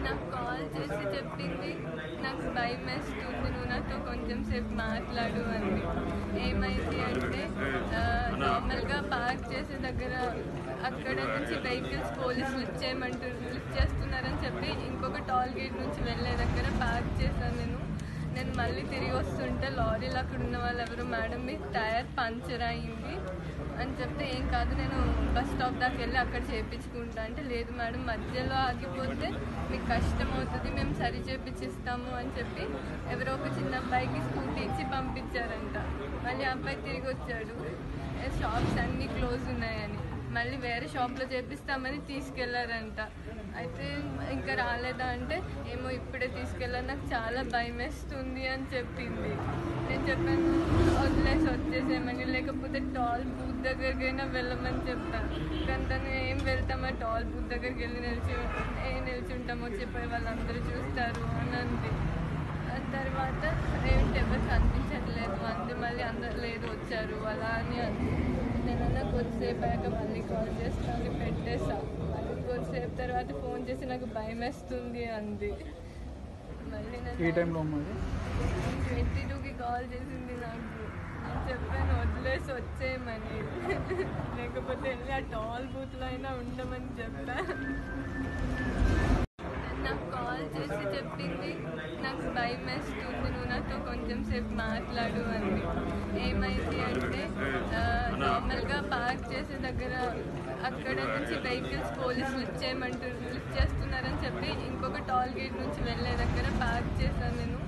నాకు కాల్ చేసి చెప్పింది, నాకు భయం వేస్తుంది, నువ్వు నాతో కొంచెం సేపు మాట్లాడు అంది. ఏమైంది అంటే నార్మల్గా పార్క్ చేసే దగ్గర అక్కడ నుంచి వెహికల్స్ పోలీసులు లిఫ్ట్ చేస్తున్నారని చెప్పి ఇంకొక టోల్ గేట్ నుంచి వెళ్ళే దగ్గర పార్క్ చేశాను నేను మళ్ళీ తిరిగి వస్తుంటే లారీలో అక్కడ ఉన్న వాళ్ళు ఎవరు, మేడం మీ టైర్ పంచర్ అయింది అని చెప్తే, ఏం కాదు నేను బస్ స్టాప్ దాకా వెళ్ళి అక్కడ చేయించుకుంటా అంటే, లేదు మేడం మధ్యలో ఆగిపోతే మీకు కష్టం అవుతుంది, మేము సరి చేయించిస్తాము అని చెప్పి ఎవరో ఒక చిన్న అబ్బాయికి స్కూటీ ఇచ్చి పంపించారంట. మళ్ళీ ఆ అబ్బాయి తిరిగి వచ్చాడు, షాప్స్ అన్నీ క్లోజ్ ఉన్నాయని, మళ్ళీ వేరే షాప్లో చేపిస్తామని తీసుకెళ్లారంట. అయితే ఇంకా రాలేదా అంటే, ఏమో ఇప్పుడే తీసుకెళ్ళాను, నాకు చాలా భయం వేస్తుంది అని చెప్పింది. నేను చెప్పాను వదిలేసి వచ్చేసేమని, లేకపోతే టాల్ బూత్ దగ్గరికైనా వెళ్ళమని చెప్పాను. కానీ తను ఏం వెళ్తామా టాల్ బూత్ దగ్గరికి వెళ్ళి నిల్చుంటామో చెప్పి వాళ్ళందరూ చూస్తారు అని అంది. తర్వాత ఏంటి ఎవరు కనిపించట్లేదు అంది. మళ్ళీ అందరు లేదు వచ్చారు అలా అని అంది. నేనన్నా కొద్దిసేపు అయ్యాక మళ్ళీ కాల్ చేస్తాను పెట్టేసా. మళ్ళీ కొద్దిసేపు తర్వాత ఫోన్ చేసి నాకు భయం వేస్తుంది అంది. మళ్ళీ నేను 22కి కాల్ చేసింది నాకు. నేను చెప్పాను వదిలేసి వచ్చేయమని, లేకపోతే వెళ్ళి ఆ టాల్ బూత్లో అయినా ఉండమని చెప్పా. నాకు కాల్ చేసి చెప్పింది, నాకు భయం వేస్తుంది, నువ్వు నాతో కొంచెం సేపు మాట్లాడు అంది. ఏమైంది అంటే నార్మల్గా పార్క్ చేసే దగ్గర అక్కడ నుంచి వెహికల్స్ పోలీసులు లిఫ్ట్ చేస్తున్నారని చెప్పి ఇంకొక టోల్ గేట్ నుంచి వెళ్ళే దగ్గర పార్క్ చేశాను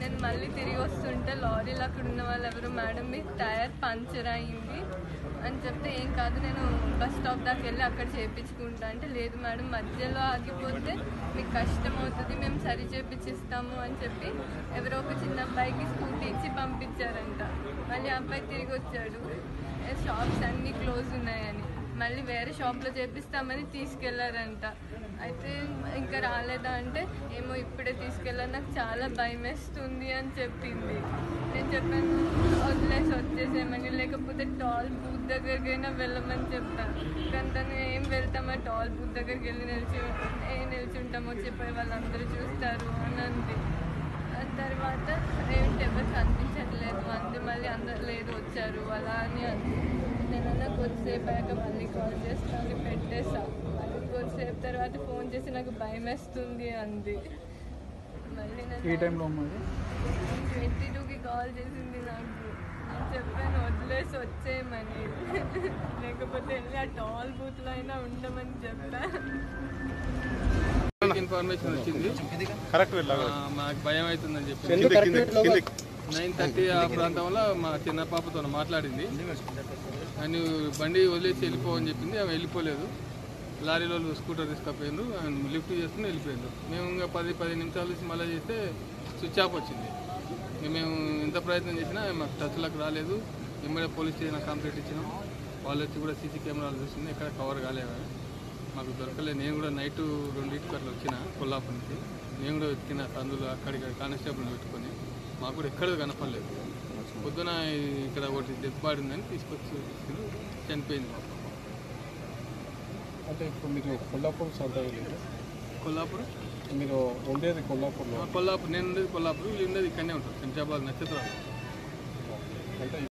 నేను మళ్ళీ తిరిగి వస్తుంటే లారీలో అక్కడ ఉన్న వాళ్ళు ఎవరు, మేడం మీ టైర్ పంచర్ అయింది అని చెప్తే, ఏం కాదు నేను బస్ స్టాప్ దాకా వెళ్ళి అక్కడ చేయించుకుంటా అంటే, లేదు మేడం మధ్యలో ఆగిపోతే మీకు కష్టం అవుతుంది, మేము సరి చేయించిస్తాము అని చెప్పి ఎవరో ఒక చిన్న అబ్బాయికి స్కూటీ ఇచ్చి పంపించారంట. మళ్ళీ ఆ అబ్బాయి తిరిగి వచ్చాడు, షాప్స్ అన్నీ క్లోజ్ ఉన్నాయని, మళ్ళీ వేరే షాప్లో చేపిస్తామని తీసుకెళ్లారంట. అయితే ఇంకా రాలేదా అంటే, ఏమో ఇప్పుడే తీసుకెళ్ళాను, నాకు చాలా భయం వేస్తుంది అని చెప్పింది. నేను చెప్పాను వదిలేసి వచ్చేసేమని, లేకపోతే టాల్ బూత్ దగ్గరికైనా వెళ్ళమని చెప్పాను. కానీ తను ఏం వెళ్తామా టాల్ బూత్ దగ్గరికి వెళ్ళి నిల్చుంటామో చెప్పి వాళ్ళందరూ చూస్తారు అని అంది. తర్వాత ఏంటి ఎవరు కనిపించట్లేదు అంది. మళ్ళీ అందరు లేదు వచ్చారు అలా అని అంది. నేనన్నా కొద్దిసేపు అయ్యాక మళ్ళీ కాల్ చేస్తాను పెట్టేసా. మళ్ళీ కొద్దిసేపు తర్వాత ఫోన్ చేసి నాకు భయం వేస్తుంది అంది. మళ్ళీ నేను 22కి కాల్ చేసింది నాకు. నేను చెప్పాను వదిలేసి వచ్చేయమని, లేకపోతే వెళ్ళి ఆ టాల్ బూత్లో అయినా ఉండమని చెప్పా. ఇన్ఫర్మేషన్ వచ్చింది, మాకు భయం అవుతుందని చెప్పి 9:30 ఆ ప్రాంతంలో మా చిన్న పాపతో మాట్లాడింది. ఆయన బండి వదిలేసి వెళ్ళిపోవని చెప్పింది. ఆమె వెళ్ళిపోలేదు, లారీలో స్కూటర్ తీసుకపోయిండు, ఆయన లిఫ్ట్ చేసుకుని వెళ్ళిపోయిండు. మేము ఇంకా 10 నిమిషాల నుంచి మళ్ళీ చేస్తే స్విచ్ ఆఫ్ వచ్చింది. మేము ఎంత ప్రయత్నం చేసినా మాకు టచ్లోకి రాలేదు. వెంబడే పోలీస్ స్టేషన్ కంప్లైంట్ ఇచ్చినాం. వాళ్ళు వచ్చి కూడా సీసీ కెమెరాలు చూస్తుంది, ఎక్కడ కవర్ కాలేవు, మాకు దొరకలేదు. నేను కూడా నైట్ 2కి అట్లా వచ్చిన కొల్లాపూర్ నుంచి. నేను కూడా వెతికిన అందులో అక్కడికి కానిస్టేబుల్ పెట్టుకొని, మాకు కూడా ఎక్కడ కనపడలేదు. పొద్దున ఇక్కడ ఒకటి డెత్ బాడీ ఉందని తీసుకొచ్చి చనిపోయింది. అంటే ఇప్పుడు మీరు కొల్లాపూర్ కొల్లాపూర్ మీరు ఉండేది కొల్లాపూర్, నేను ఉండేది కొల్లాపూర్, వీళ్ళు ఉండేది ఇక్కడనే ఉంటారు, శంషాబాద్ నక్షత్రాలు.